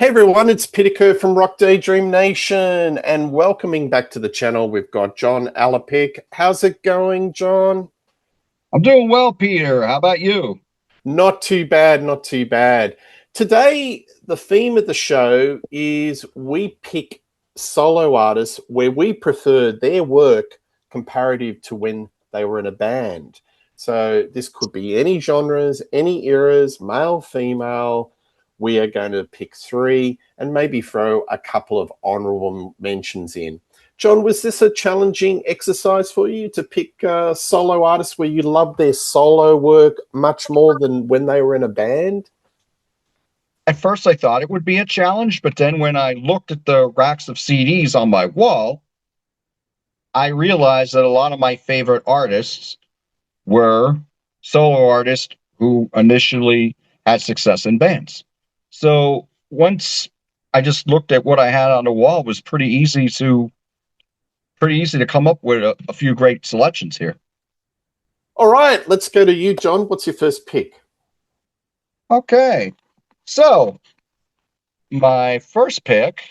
Hey everyone, it's Peter from Rock Daydream Nation, and welcoming back to the channel, we've got John Alapick. How's it going, John? I'm doing well, Peter. How about you? Not too bad, not too bad. Today, the theme of the show is we pick solo artists where we prefer their work comparative to when they were in a band. So this could be any genres, any eras, male, female. We are going to pick three and maybe throw a couple of honorable mentions in. John, was this a challenging exercise for you to pick solo artists where you love their solo work much more than when they were in a band? At first, I thought it would be a challenge, but then when I looked at the racks of CDs on my wall, I realized that a lot of my favorite artists were solo artists who initially had success in bands. So once I just looked at what I had on the wall, it was pretty easy to come up with a few great selections here. All right, let's go to you, John. What's your first pick? Okay, so my first pick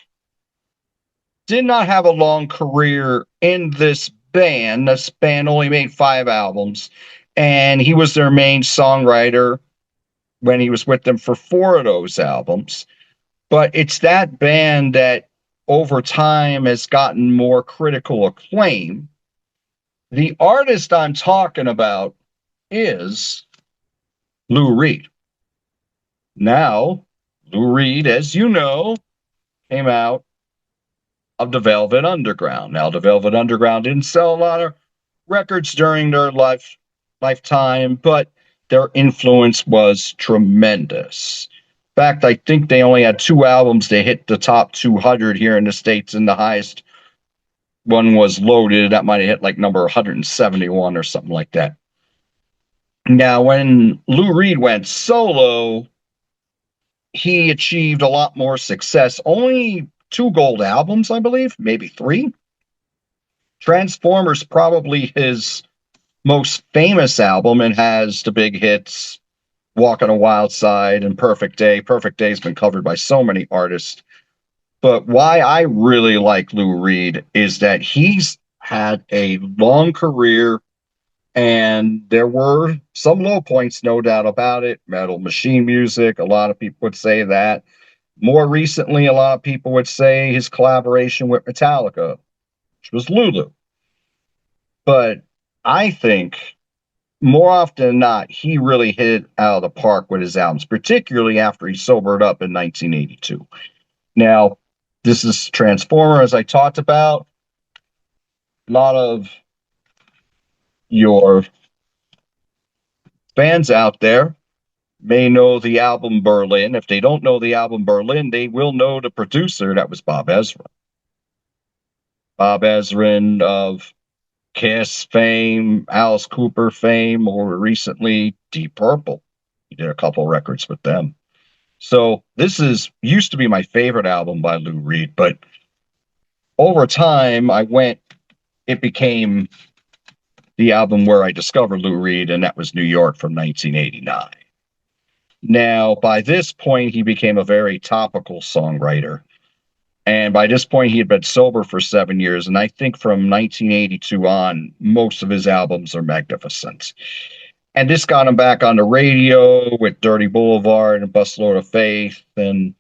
did not have a long career in this band. This band only made 5 albums, and he was their main songwriter when he was with them for 4 of those albums. But it's that band that over time has gotten more critical acclaim. The artist I'm talking about is Lou Reed. Now, Lou Reed, as you know, came out of the Velvet Underground. Now, the Velvet Underground didn't sell a lot of records during their lifetime, but their influence was tremendous. In fact, I think they only had 2 albums that hit the top 200 here in the States, and the highest one was Loaded. That might have hit like number 171 or something like that. Now, when Lou Reed went solo, he achieved a lot more success. Only 2 gold albums, I believe, maybe 3. Transformers probably his most famous album and has the big hits Walk on a Wild Side and Perfect Day. Perfect Day has been covered by so many artists. But why I really like Lou Reed is that he's had a long career and there were some low points, no doubt about it. Metal Machine music, a lot of people would say that. More recently, a lot of people would say his collaboration with Metallica, which was Lulu. But I think more often than not, he really hit it out of the park with his albums, particularly after he sobered up in 1982. Now, this is Transformer, as I talked about. A lot of your fans out there may know the album Berlin. If they don't know the album Berlin, they will know the producer. That was Bob Ezrin. Bob Ezrin of Kiss fame, Alice Cooper fame, or recently Deep Purple. He did a couple records with them. So this is used to be my favorite album by Lou Reed, but over time it became the album where I discovered Lou Reed, and that was New York from 1989. Now, by this point, he became a very topical songwriter. And by this point, he had been sober for 7 years. And I think from 1982 on, most of his albums are magnificent. And this got him back on the radio with Dirty Boulevard and Busload of Faith. And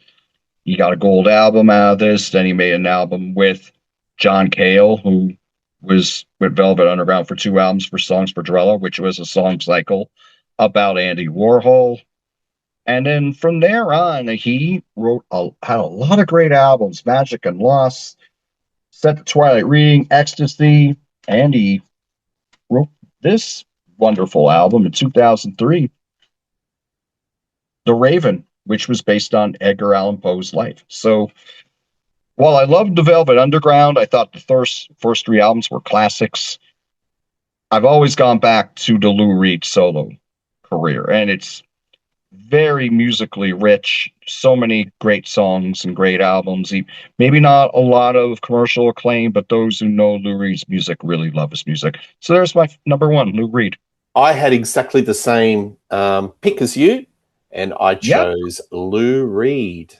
he got a gold album out of this. Then he made an album with John Cale, who was with Velvet Underground for 2 albums for Songs for Drella, which was a song cycle about Andy Warhol. And then from there on, he had a lot of great albums: Magic and Lost, Set the Twilight Reading, Ecstasy, and he wrote this wonderful album in 2003, The Raven, which was based on Edgar Allan Poe's life. So while I loved the Velvet Underground, I thought the first 3 albums were classics. I've always gone back to the Lou Reed solo career, and it's very musically rich, so many great songs and great albums. Maybe not a lot of commercial acclaim, but those who know Lou Reed's music really love his music. So there's my number 1, Lou Reed. I had exactly the same pick as you, and I Yep. chose Lou Reed.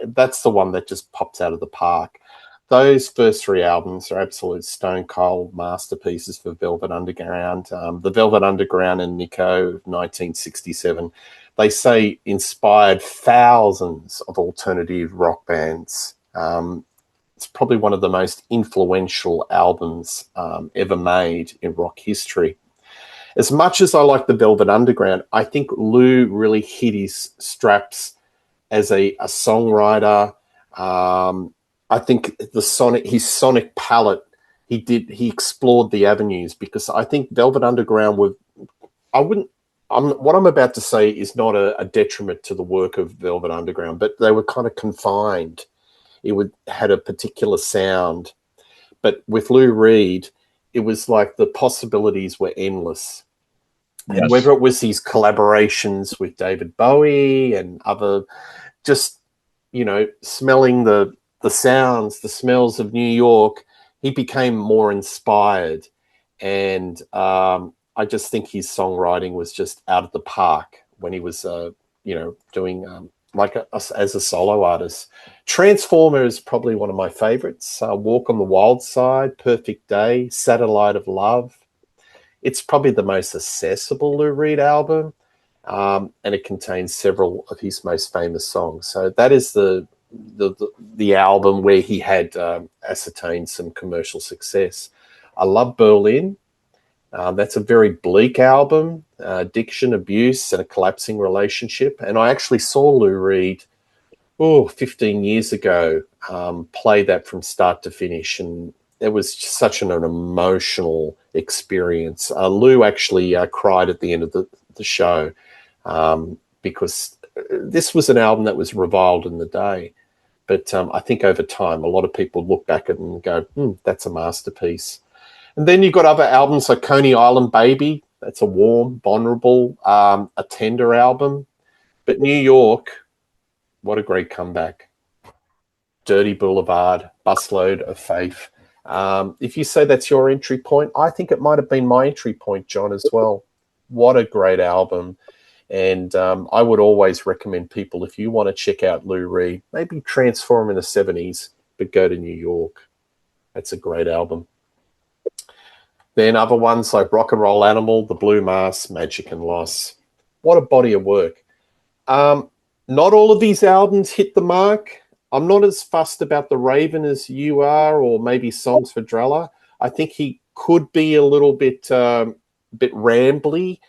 That's the one that just pops out of the park. Those first three albums are absolute stone cold masterpieces for Velvet Underground. The Velvet Underground and Nico, 1967, they say inspired thousands of alternative rock bands. It's probably one of the most influential albums ever made in rock history. As much as I like the Velvet Underground, I think Lou really hit his straps as a songwriter. I think his sonic palette, he explored the avenues, because I think Velvet Underground what I'm about to say is not a detriment to the work of Velvet Underground, but they were kind of confined. Had a particular sound, but with Lou Reed, it was like the possibilities were endless. Yes. And whether it was his collaborations with David Bowie and other, just, smelling the sounds, the smells of New York, he became more inspired. And I just think his songwriting was just out of the park when he was, doing as a solo artist. Transformer is probably one of my favorites. Walk on the Wild Side, Perfect Day, Satellite of Love. It's probably the most accessible Lou Reed album, and it contains several of his most famous songs. So that is the album where he had ascertained some commercial success. I love Berlin. That's a very bleak album, addiction, abuse, and a collapsing relationship. And I actually saw Lou Reed 15 years ago play that from start to finish, and it was such an emotional experience. Lou actually cried at the end of the show because this was an album that was reviled in the day. But I think over time, a lot of people look back at it and go, that's a masterpiece. And then you've got other albums like Coney Island Baby. That's a warm, vulnerable, a tender album. But New York, what a great comeback. Dirty Boulevard, Busload of Faith. If you say that's your entry point, I think it might have been my entry point, John, as well. What a great album. And I would always recommend people, if you want to check out Lou Reed, maybe Transform in the 70s, but go to New York. That's a great album. Then other ones like Rock and Roll Animal, The Blue Mass, Magic and Loss. What a body of work. Not all of these albums hit the mark. I'm not as fussed about The Raven as you are, or maybe Songs for Drella. I think he could be a little bit rambly.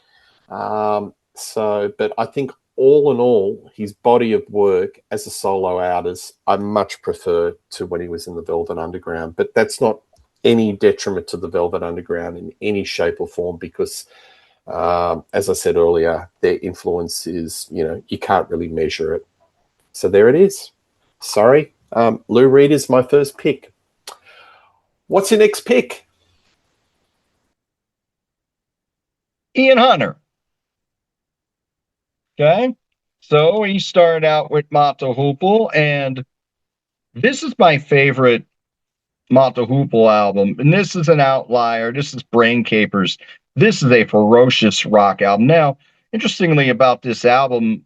But I think all in all, his body of work as a solo artist, I much prefer to when he was in the Velvet Underground. But that's not any detriment to the Velvet Underground in any shape or form, because as I said earlier, their influence is, you can't really measure it. So there it is. Sorry. Lou Reed is my first pick. What's your next pick? Ian Hunter. Okay. So he started out with Mata Hoople, and this is my favorite Mata Hoople album, and this is an outlier. This is Brain Capers. This is a ferocious rock album. Now, interestingly about this album,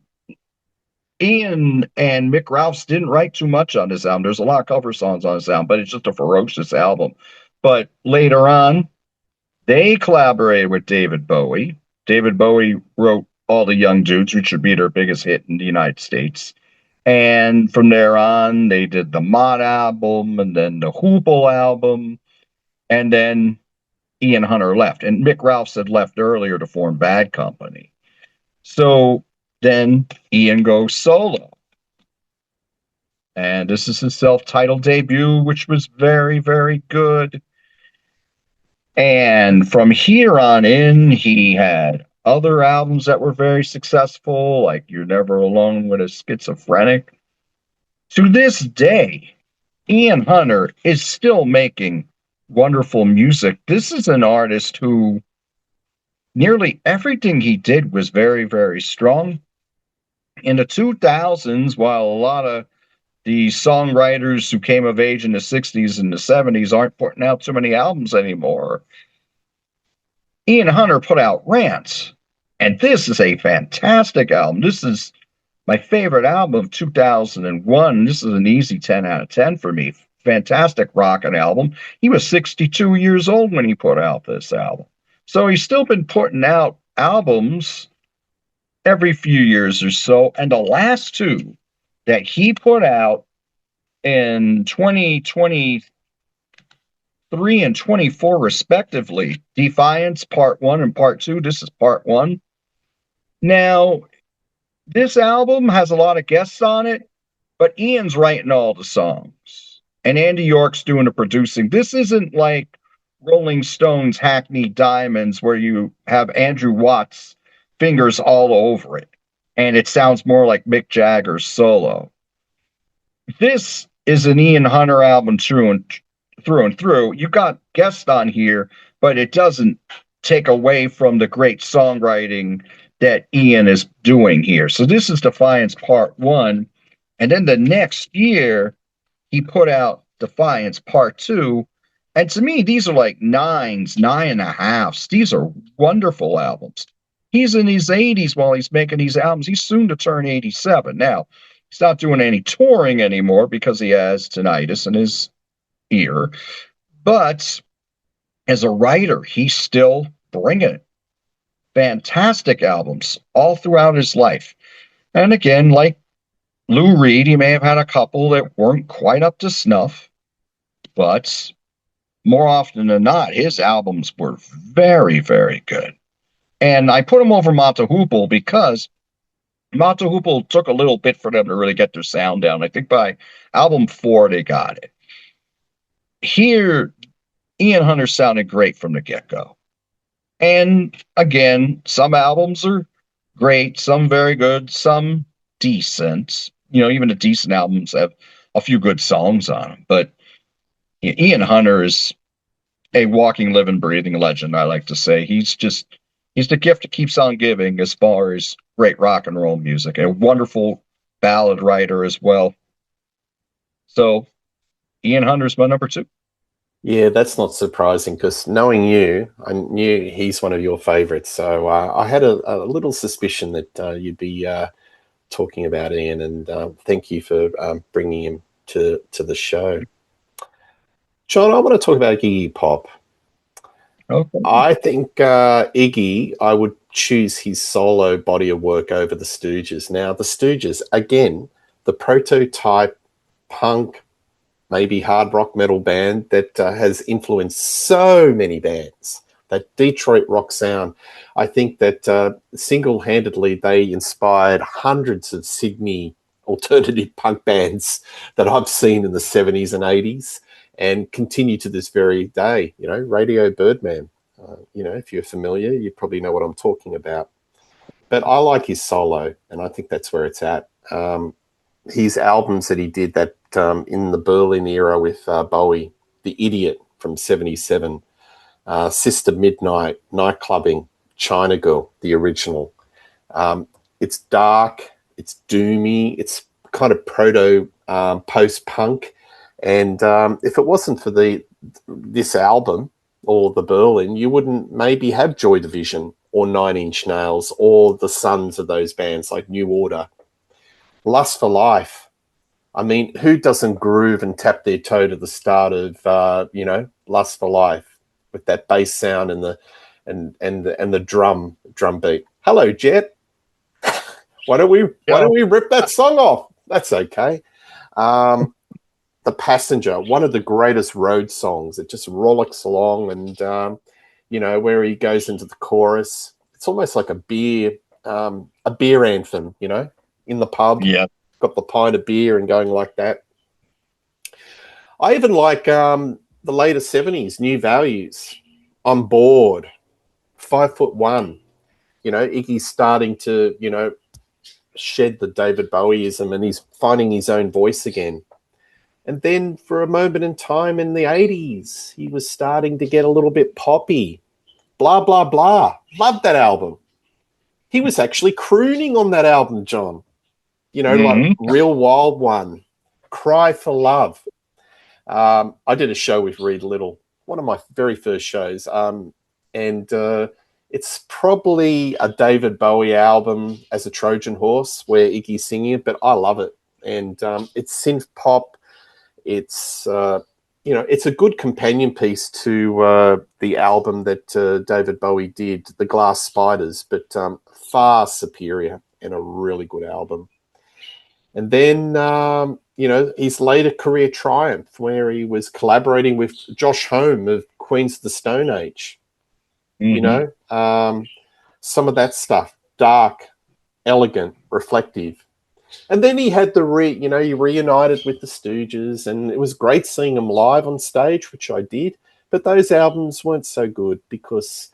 Ian and Mick Ralphs didn't write too much on this album. There's a lot of cover songs on this album, but it's just a ferocious album. But later on, they collaborated with David Bowie. David Bowie wrote All the Young Dudes, which would be their biggest hit in the United States. And from there on, they did the Mod album, and then the Hoople album, and then Ian Hunter left. And Mick Ralphs had left earlier to form Bad Company. So then Ian goes solo. And this is his self-titled debut, which was very, very good. And from here on in, he had other albums that were very successful, like You're Never Alone with a Schizophrenic. To this day, Ian Hunter is still making wonderful music. This is an artist who nearly everything he did was very, very strong. In the 2000s, while a lot of the songwriters who came of age in the 60s and the 70s aren't putting out too many albums anymore, Ian Hunter put out Rants. And this is a fantastic album. This is my favorite album of 2001. This is an easy 10 out of 10 for me. Fantastic rockin' album. He was 62 years old when he put out this album. So he's still been putting out albums every few years or so. And the last two that he put out in 2023 and 24, respectively, Defiance Part 1 and Part 2. This is Part 1. Now, this album has a lot of guests on it, but Ian's writing all the songs. And Andy York's doing the producing. This isn't like Rolling Stones' Hackney Diamonds, where you have Andrew Watt's fingers all over it, and it sounds more like Mick Jagger's solo. This is an Ian Hunter album through and through. You got guests on here, but it doesn't take away from the great songwriting that Ian is doing here. So this is Defiance Part 1. And then the next year, he put out Defiance Part 2. And to me, these are like 9s, 9.5s. These are wonderful albums. He's in his 80s while he's making these albums. He's soon to turn 87. Now, he's not doing any touring anymore because he has tinnitus in his ear. But as a writer, he's still bringing it. Fantastic albums all throughout his life. And again, like Lou Reed, he may have had a couple that weren't quite up to snuff, but more often than not, his albums were very, very good. And I put him over Mata Hoople because Mata Hoople took a little bit for them to really get their sound down. I think by album 4, they got it. Here, Ian Hunter sounded great from the get-go. And again, some albums are great, some very good, some decent. You know, even the decent albums have a few good songs on them. But Ian Hunter is a walking, living, breathing legend, I like to say. He's the gift that keeps on giving as far as great rock and roll music. A wonderful ballad writer as well. So Ian Hunter's my number 2. Yeah, that's not surprising because knowing you, I knew he's one of your favorites. So I had a little suspicion that you'd be talking about Ian, and thank you for bringing him to the show. John, I want to talk about Iggy Pop. Okay. I think Iggy, I would choose his solo body of work over the Stooges. Now, the Stooges, again, the prototype punk, maybe hard rock metal band that has influenced so many bands, that Detroit rock sound. I think that single-handedly they inspired hundreds of Sydney alternative punk bands that I've seen in the 70s and 80s and continue to this very day. You know, Radio Birdman, you know, if you're familiar, you probably know what I'm talking about. But I like his solo, and I think that's where it's at. His albums that he did that in the Berlin era with Bowie, The Idiot from 77, Sister Midnight, Night Clubbing, China Girl, the original. It's dark, it's doomy, it's kind of proto post-punk. And if it wasn't for this album or the Berlin, you wouldn't maybe have Joy Division or Nine Inch Nails or the sons of those bands like New Order. Lust for Life. I mean, who doesn't groove and tap their toe to the start of Lust for Life with that bass sound and the drum beat? Hello, Jet. Why don't we rip that song off? That's okay. The Passenger, one of the greatest road songs. It just rollicks along, and where he goes into the chorus, it's almost like a beer anthem, in the pub. Yeah. Got the pint of beer and going like that. I even like the later 70s, New Values, On Board, 5'1". Iggy's starting to, shed the David Bowieism, and he's finding his own voice again. And then for a moment in time in the 80s, he was starting to get a little bit poppy. Blah, blah, blah. Loved that album. He was actually crooning on that album, John. Like Real Wild One, Cry for Love. I did a show with Reed Little, one of my very first shows. And It's probably a David Bowie album as a Trojan horse where Iggy's singing it, but I love it. And it's synth pop. It's it's a good companion piece to the album that David Bowie did, The Glass Spiders, but far superior and a really good album. And then, his later career triumph, where he was collaborating with Josh Homme of Queens of the Stone Age. Some of that stuff, dark, elegant, reflective. And then he had he reunited with the Stooges, and it was great seeing him live on stage, which I did. But those albums weren't so good because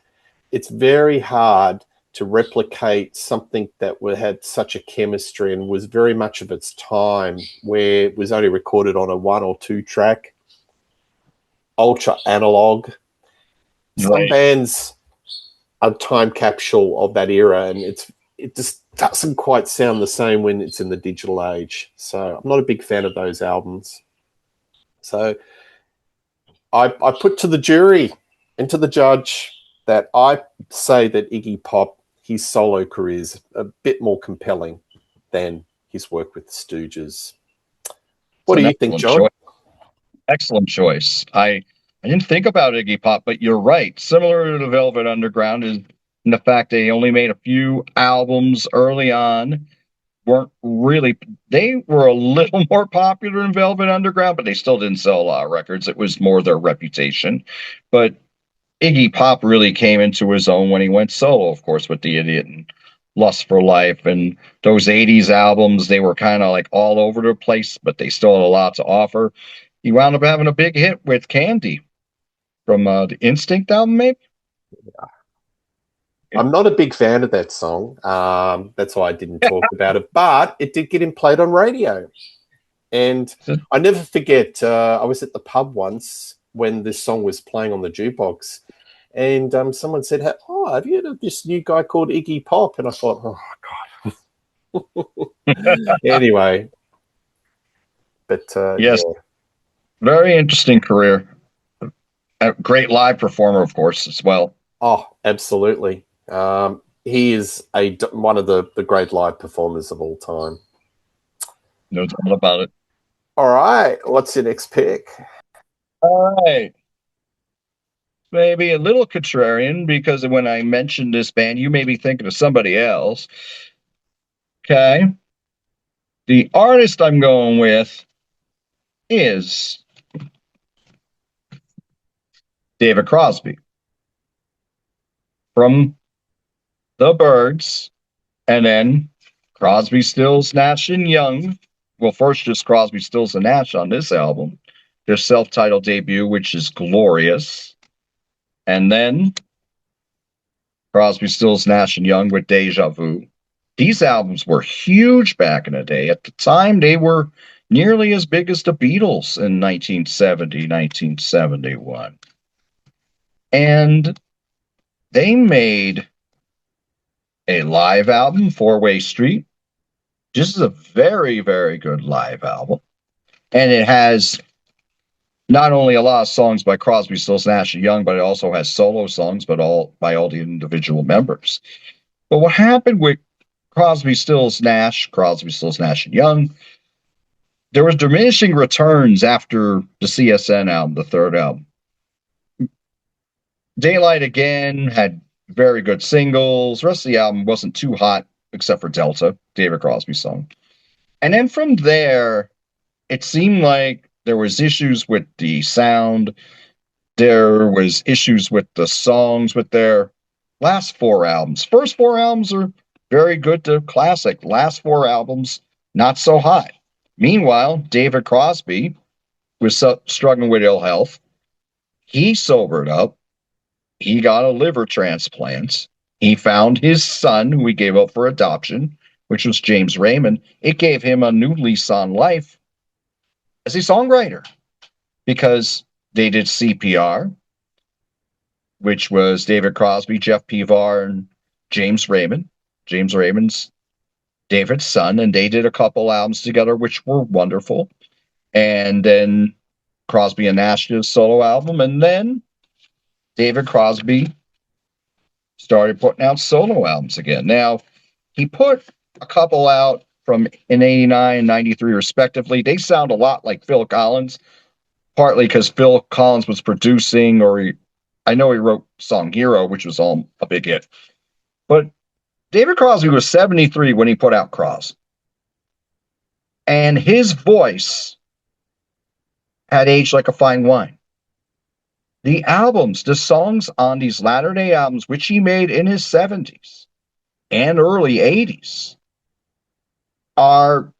it's very hard to replicate something that had such a chemistry and was very much of its time, where it was only recorded on a 1 or 2 track, ultra analog. Some bands are time capsule of that era, and it just doesn't quite sound the same when it's in the digital age. So I'm not a big fan of those albums. So I put to the jury and to the judge that I say that Iggy Pop, his solo career is a bit more compelling than his work with the Stooges. What do you think, John? Excellent choice. I didn't think about Iggy Pop, but you're right. Similar to the Velvet Underground is in the fact they only made a few albums early on. They were a little more popular than Velvet Underground, but they still didn't sell a lot of records. It was more their reputation. But Iggy Pop really came into his own when he went solo, of course, with The Idiot and Lust for Life. And those 80s albums, they were kind of like all over the place, but they still had a lot to offer. He wound up having a big hit with Candy from the Instinct album, maybe? Yeah. I'm not a big fan of that song. That's why I didn't talk about it. But it did get him played on radio. And I never forget, I was at the pub once when this song was playing on the jukebox. And someone said, have you heard of this new guy called Iggy Pop? And I thought, oh, God. Anyway. But, yes. Yeah. Very interesting career. A great live performer, of course, as well. Oh, absolutely. He is one of the great live performers of all time. No doubt about it. All right. What's your next pick? All right. Maybe a little contrarian, because when I mentioned this band, you may be thinking of somebody else. Okay. The artist I'm going with is David Crosby from the Byrds, and then Crosby, Stills, Nash, and Young. Well, first just Crosby, Stills, and Nash on this album, their self-titled debut, which is glorious. And then Crosby, Stills, Nash, and Young with Deja Vu. These albums were huge back in the day. At the time, they were nearly as big as the Beatles in 1970, 1971. And they made a live album, Four-Way Street. This is a very, very good live album. And it has not only a lot of songs by Crosby, Stills, Nash, and Young, but it also has solo songs, but by all the individual members. But what happened with Crosby, Stills, Nash, and Young, there was diminishing returns after the CSN album, the third album. Daylight Again had very good singles. The rest of the album wasn't too hot, except for Delta, David Crosby's song. And then from there, it seemed like there was issues with the sound. There was issues with the songs with their last 4 albums. First 4 albums are very good to classic. Last 4 albums, not so hot. Meanwhile, David Crosby was struggling with ill health. He sobered up. He got a liver transplant. He found his son, who he gave up for adoption, which was James Raymond. It gave him a new lease on life as a songwriter, because they did CPR, which was David Crosby, Jeff Pivar, and James Raymond. James Raymond's David's son, and they did a couple albums together, which were wonderful. And then Crosby and Nash did a solo album, and then David Crosby started putting out solo albums again. Now, he put a couple out from in 89 and 93 respectively. They sound a lot like Phil Collins, partly because Phil Collins was producing, I know he wrote song Hero, which was all a big hit. But David Crosby was 73 when he put out Cross. And his voice had aged like a fine wine. The albums, the songs on these latter day albums, which he made in his 70s and early 80s, are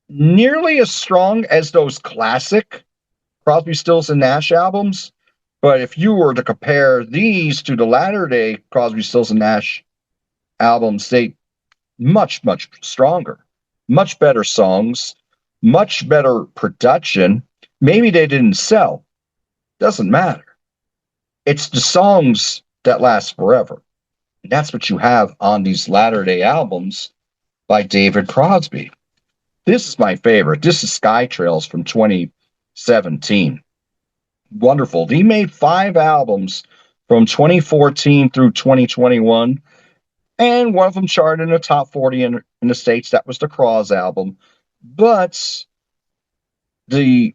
nearly as strong as those classic Crosby, Stills, and Nash albums. But if you were to compare these to the latter day Crosby, Stills, and Nash albums, they much, much stronger, much better songs, much better production. Maybe they didn't sell. Doesn't matter. It's the songs that last forever. And that's what you have on these latter day albums by David Crosby. This is my favorite. This is Sky Trails from 2017. Wonderful. He made 5 albums from 2014 through 2021, and one of them charted in the top 40 in the States. That was the Cross album. But the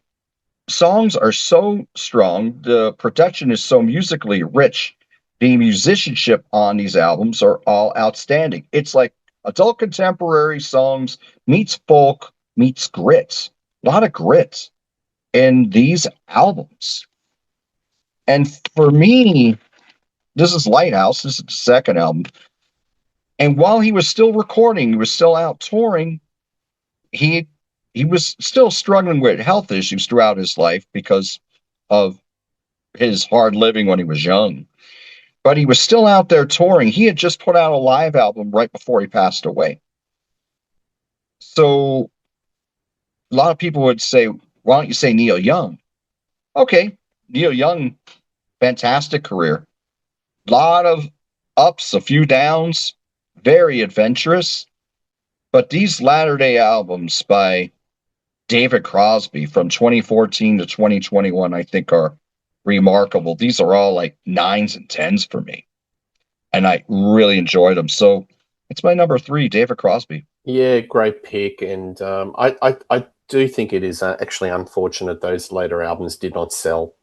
songs are so strong, the production is so musically rich, the musicianship on these albums are all outstanding. It's like adult contemporary songs meets folk meets grit. A lot of grit in these albums. And for me, this is Lighthouse. This is the second album. And while he was still recording, he was still out touring, he was still struggling with health issues throughout his life because of his hard living when he was young. But he was still out there touring. He had just put out a live album right before he passed away. So a lot of people would say, why don't you say Neil Young? Okay, Neil Young, fantastic career. A lot of ups, a few downs, very adventurous. But these latter-day albums by David Crosby from 2014 to 2021, I think, are remarkable. These are all like 9s and 10s for me. And I really enjoyed them. So it's my number 3, David Crosby. Yeah, great pick. And I do think it is actually unfortunate those later albums did not sell.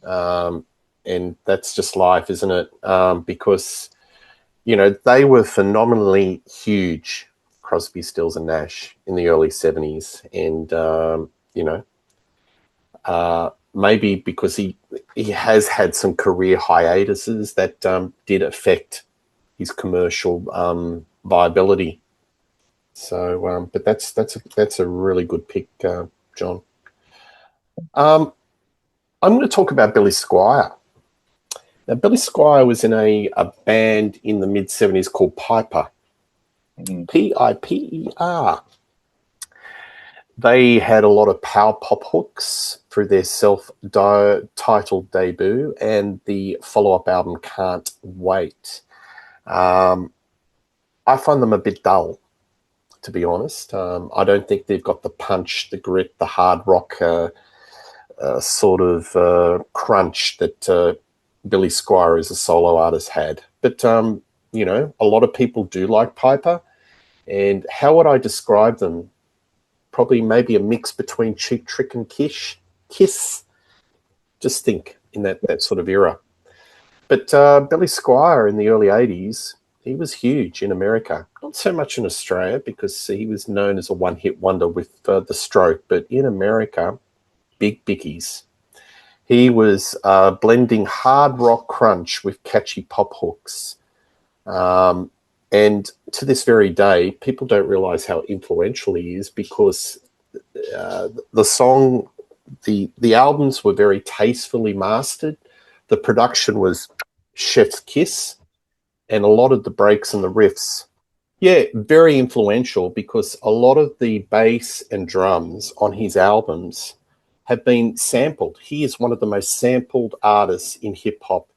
And that's just life, isn't it? Because, you know, they were phenomenally huge, Crosby, Stills, and Nash in the early 70s. And, you know, maybe because he has had some career hiatuses that did affect his commercial viability. So, but that's a really good pick, John. I'm going to talk about Billy Squire. Now, Billy Squire was in a band in the mid-70s called Piper. Piper. They had a lot of power pop hooks through their self-titled debut and the follow-up album Can't Wait. I find them a bit dull, to be honest. I don't think they've got the punch, the grit, the hard rock sort of crunch that Billy Squire as a solo artist had. But, you know, a lot of people do like Piper. And how would I describe them? Probably maybe a mix between Cheap Trick and Kiss. Just think in that sort of era. But Billy Squire in the early 80s, he was huge in America. Not so much in Australia because he was known as a one-hit wonder with The Stroke. But in America, big bickies. He was blending hard rock crunch with catchy pop hooks. And to this very day, people don't realize how influential he is because the song, the albums were very tastefully mastered. The production was chef's kiss, and a lot of the breaks and the riffs, yeah, very influential because a lot of the bass and drums on his albums have been sampled. He is one of the most sampled artists in hip hop.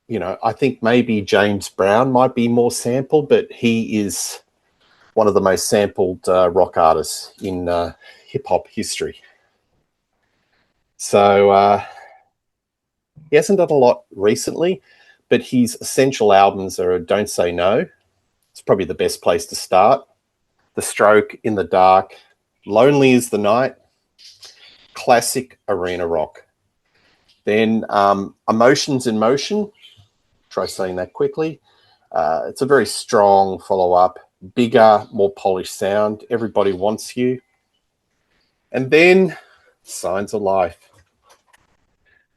You know, I think maybe James Brown might be more sampled, but he is one of the most sampled rock artists in hip hop history. So he hasn't done a lot recently, but his essential albums are Don't Say No. It's probably the best place to start. The Stroke, In the Dark, Lonely is the Night, classic arena rock. Then Emotions in Motion. Try saying that quickly. It's a very strong follow-up, bigger, more polished sound. Everybody Wants You. And then Signs of Life.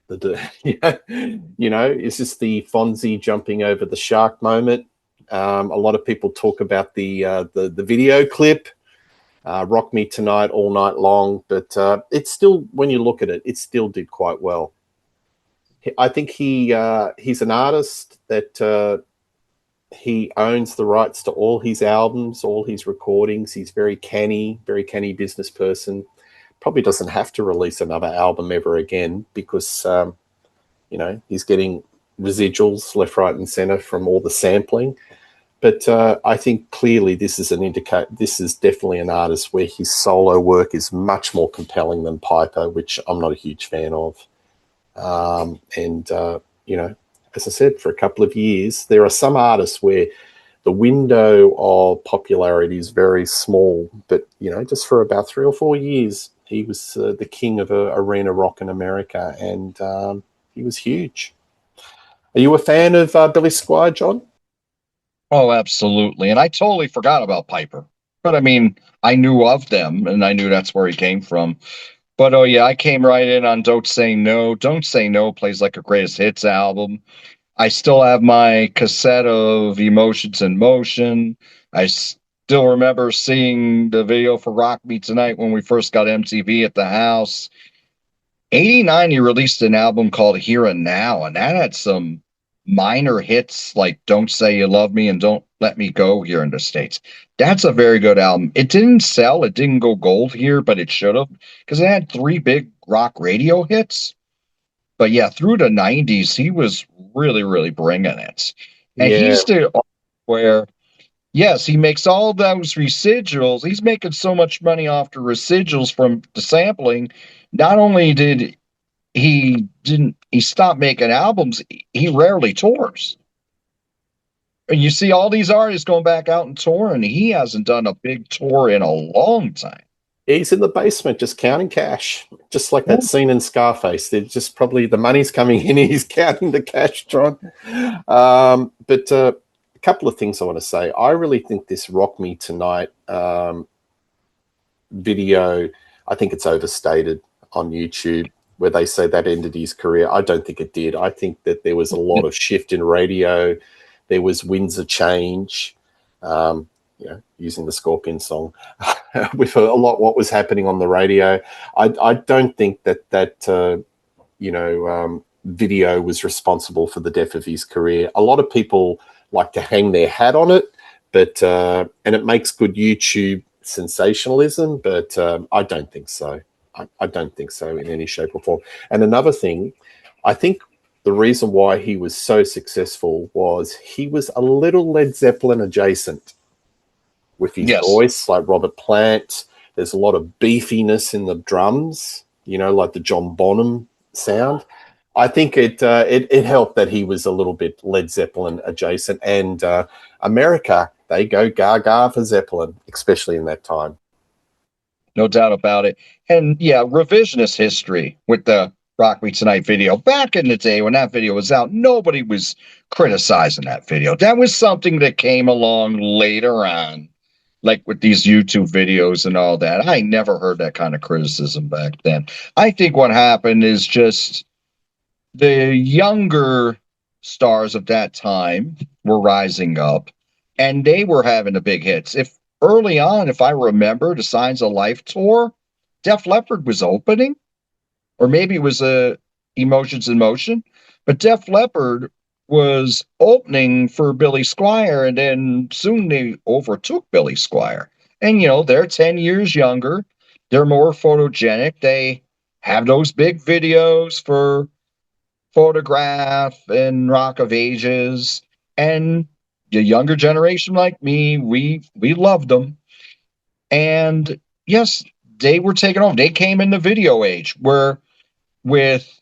Is this the Fonzie jumping over the shark moment? A lot of people talk about the video clip, Rock Me Tonight All Night Long, but it's still, when you look at it, it still did quite well. I think he's an artist that he owns the rights to all his albums, all his recordings. He's very canny business person. Probably doesn't have to release another album ever again because, he's getting residuals left, right, and center from all the sampling. But I think clearly this is this is definitely an artist where his solo work is much more compelling than Piper, which I'm not a huge fan of. As I said, for a couple of years, there are some artists where the window of popularity is very small, but, just for about 3 or 4 years, he was the king of arena rock in America, and he was huge. Are you a fan of Billy Squire, John? Oh, absolutely. And I totally forgot about Piper. But I mean, I knew of them, and I knew that's where he came from. But oh yeah, I came right in on Don't Say No. Don't Say No plays like a greatest hits album. I still have my cassette of Emotions in Motion. I still remember seeing the video for Rock Me Tonight when we first got MTV at the house. 89, he released an album called Here and Now, and that had some minor hits like Don't Say You Love Me and Don't Let Me Go here in the States. That's a very good album. It didn't sell, it didn't go gold here, but it should have, because it had 3 big rock radio hits. But yeah, through the 90s, he was really, really bringing it. And he's the where, yes, he makes all those residuals. He's making so much money off the residuals from the sampling. Not only did he stopped making albums, he rarely tours. And you see all these artists going back out and touring. He hasn't done a big tour in a long time. He's in the basement just counting cash, just like that scene in Scarface. They're just probably the money's coming in. He's counting the cash, John. But a couple of things I want to say. I really think this Rock Me Tonight video, I think it's overstated on YouTube, where they say that ended his career. I don't think it did. I think that there was a lot of shift in radio. There was winds of change, using the Scorpion song, with a lot what was happening on the radio. I don't think that video was responsible for the death of his career. A lot of people like to hang their hat on it, but and it makes good YouTube sensationalism, but I don't think so. I don't think so in any shape or form. And another thing, I think the reason why he was so successful was he was a little Led Zeppelin adjacent with his voice, like Robert Plant. There's a lot of beefiness in the drums, like the John Bonham sound. I think it helped that he was a little bit Led Zeppelin adjacent. And America, they go gaga for Zeppelin, especially in that time. No doubt about it. And yeah, revisionist history with the Rock Me Tonight video. Back in the day when that video was out, nobody was criticizing that video. That was something that came along later on, like with these YouTube videos and all that. I never heard that kind of criticism back then. I think what happened is just the younger stars of that time were rising up, and they were having the big hits. Early on, if I remember, the Signs of Life tour, Def Leppard was opening, or maybe it was Emotions in Motion, but Def Leppard was opening for Billy Squire, and then soon they overtook Billy Squire. And, they're 10 years younger. They're more photogenic. They have those big videos for Photograph and Rock of Ages. And the younger generation like me, we loved them. And yes, they were taken off. They came in the video age, where with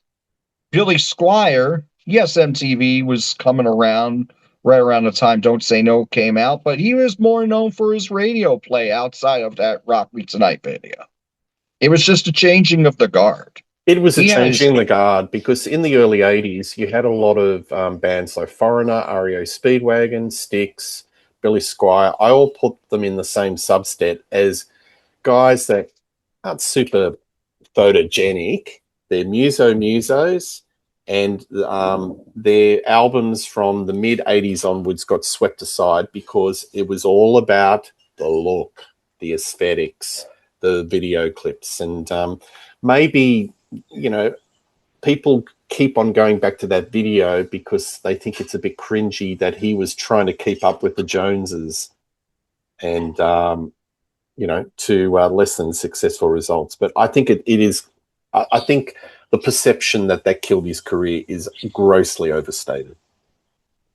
Billy Squire, yes, MTV was coming around right around the time Don't Say No came out, but he was more known for his radio play outside of that Rock Me Tonight video. It was just a changing of the guard. It was a He had his changing the guard because in the early 80s, you had a lot of bands like Foreigner, REO Speedwagon, Styx, Billy Squire. I all put them in the same subset as guys that aren't super photogenic. They're musos, and their albums from the mid 80s onwards got swept aside because it was all about the look, the aesthetics, the video clips, and maybe, you know, people keep on going back to that video because they think it's a bit cringy that he was trying to keep up with the Joneses and to less than successful results. But I think it is. I think the perception that killed his career is grossly overstated.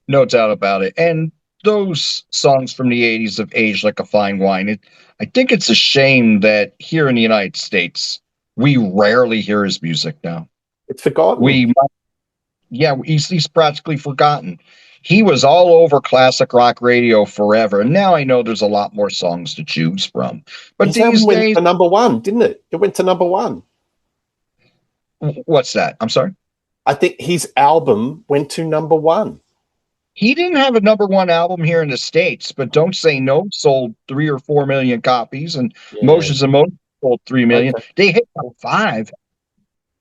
no doubt about it. And those songs from the 80s have aged like a fine wine. I think it's a shame that here in the United States, we rarely hear his music now. It's forgotten. He's practically forgotten. He was all over classic rock radio forever, and now I know there's a lot more songs to choose from. But His album these went days, to number one, didn't it? It went to number one. what's that? I'm sorry? I think his album went to number one. He didn't have a number one album here in the States, but Don't Say No sold 3 or 4 million copies, and Yeah. Motions and Motions sold 3 million. Okay. They hit top five,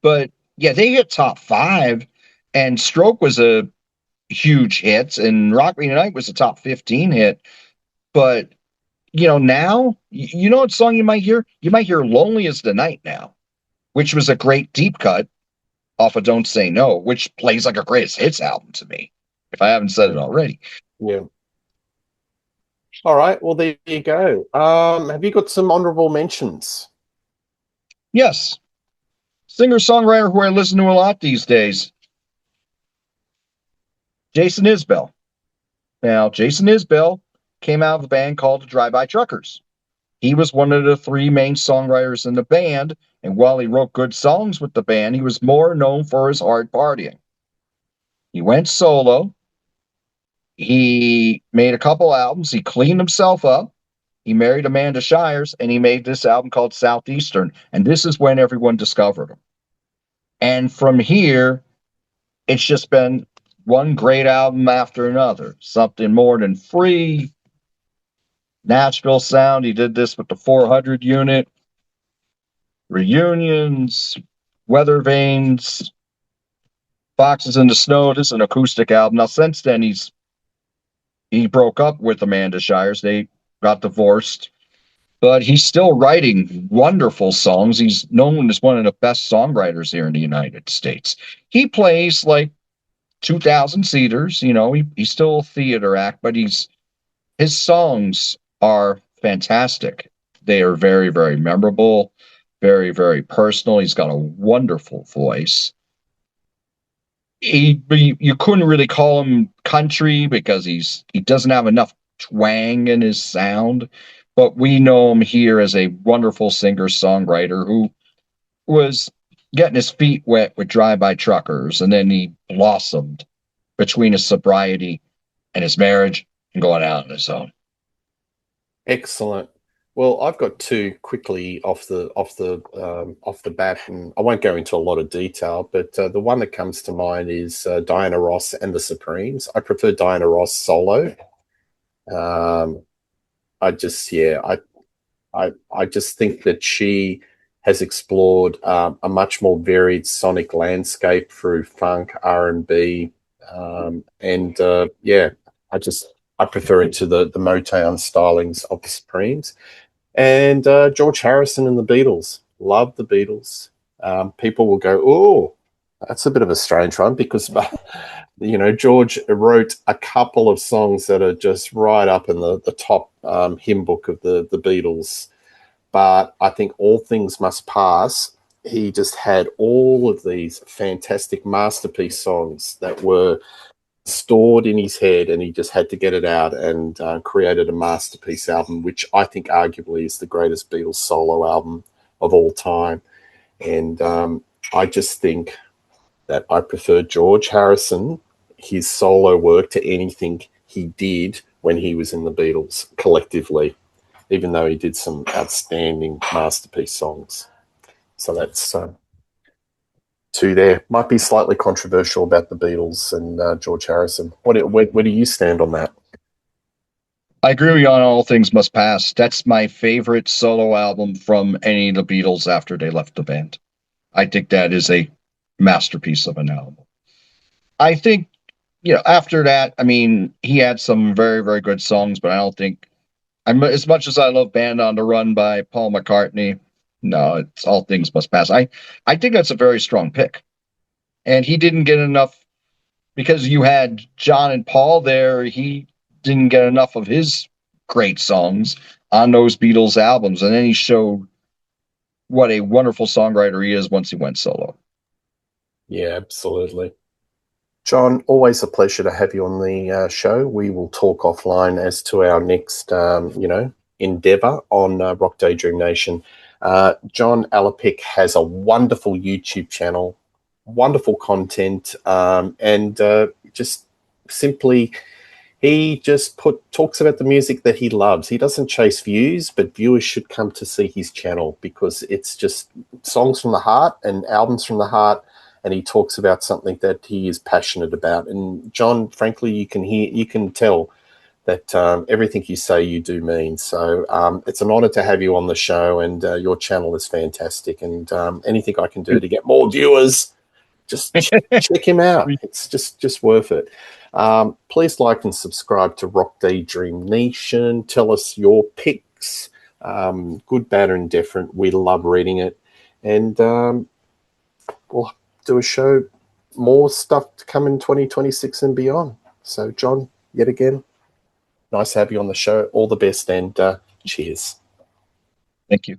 but yeah, they hit top five, and Stroke was a huge hit, and Rock Me Tonight was a top 15 hit. But now, you know what song you might hear? You might hear Lonely as the Night now, which was a great deep cut off of Don't Say No, which plays like a greatest hits album to me, if I haven't said it already. Yeah. All right. Well, there you go. Have you got some honorable mentions? Yes, singer-songwriter who I listen to a lot these days, Jason Isbell. Now, Jason Isbell came out of a band called the Drive-By Truckers. He was one of the three main songwriters in the band, and while he wrote good songs with the band, he was more known for his hard partying. He went solo. He made a couple albums. He cleaned himself up. He married Amanda Shires, and he made this album called Southeastern. And this is when everyone discovered him. And from here, it's just been one great album after another. Something More Than Free, Nashville Sound. He did this with the 400 unit. Reunions, Weather Vanes, Foxes in the Snow. This is an acoustic album. Now, since then, he broke up with Amanda Shires. They got divorced, but he's still writing wonderful songs. He's known as one of the best songwriters here in the United States. He plays like 2,000 seaters. He's still a theater act, but his songs are fantastic. They are very, very memorable, very, very personal. He's got a wonderful voice. You couldn't really call him country because he doesn't have enough twang in his sound, but we know him here as a wonderful singer-songwriter who was getting his feet wet with Drive-By Truckers, and then he blossomed between his sobriety and his marriage and going out on his own. Excellent. Well, I've got two quickly off the bat, and I won't go into a lot of detail. But the one that comes to mind is Diana Ross and the Supremes. I prefer Diana Ross solo. I just think that she has explored a much more varied sonic landscape through funk, R&B, I prefer it to the Motown stylings of the Supremes. And George Harrison and the Beatles. Love the Beatles. People will go, oh, that's a bit of a strange one because, George wrote a couple of songs that are just right up in the top hymn book of the Beatles. But I think All Things Must Pass, he just had all of these fantastic masterpiece songs that were stored in his head, and he just had to get it out and created a masterpiece album, which I think arguably is the greatest Beatles solo album of all time. And I just think that I prefer George Harrison, his solo work, to anything he did when he was in the Beatles collectively, even though he did some outstanding masterpiece songs. So that's two there. Might be slightly controversial about the Beatles and George Harrison. Where do you stand on that? I agree with you on All Things Must Pass. That's my favorite solo album from any of the Beatles after they left the band. I think that is a masterpiece of an album. I think, after that, I mean, he had some very, very good songs, but I don't think, as much as I love Band on the Run by Paul McCartney, no, it's All Things Must Pass. I think that's a very strong pick. And he didn't get enough because you had John and Paul there. He didn't get enough of his great songs on those Beatles albums. And then he showed what a wonderful songwriter he is once he went solo. Yeah, absolutely. John, always a pleasure to have you on the show. We will talk offline as to our next, endeavor on Rock Daydream Nation. John Alapick has a wonderful YouTube channel, wonderful content, and just simply he just talks about the music that he loves. He doesn't chase views, but viewers should come to see his channel because it's just songs from the heart and albums from the heart, and he talks about something that he is passionate about. And John, frankly, you can tell that everything you say you do mean. So it's an honor to have you on the show, and your channel is fantastic. And anything I can do to get more viewers, just check him out. It's just worth it. Please like and subscribe to Rock Daydream Nation. Tell us your picks, good, bad, or indifferent. We love reading it. And we'll do a show, more stuff to come in 2026 and beyond. So, John, yet again, nice to have you on the show. All the best, and cheers. Thank you.